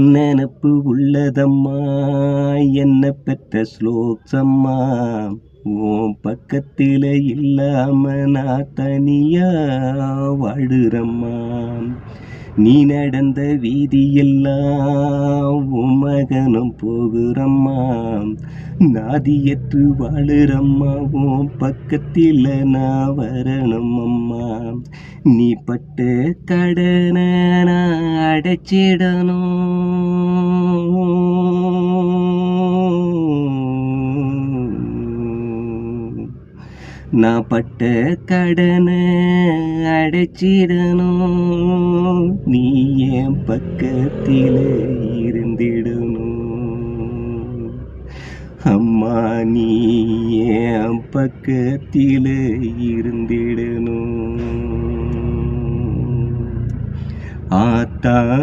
நெனப்பு உள்ளதம்மா என்ன பெற்ற ஸ்லோக்ஸம்மா உன் பக்கத்தில இல்லாம நான் தனியா வாழுறம்மா. நீ நடந்த வீதியெல்லாம் உன் மகனும் போகுறம்மா. நாதியற்று வாழுறம்மா உன் பக்கத்தில நான் வரணும் அம்மா. நீ பட்ட கடனை நான் அடைச்சிடணும். நான் பட்ட கடனை அடைச்சிடணும். நீ என் பக்கத்தில இருந்திடணும். அம்மா நீ என் பக்கத்தில இருந்திடணும். ஆத்தா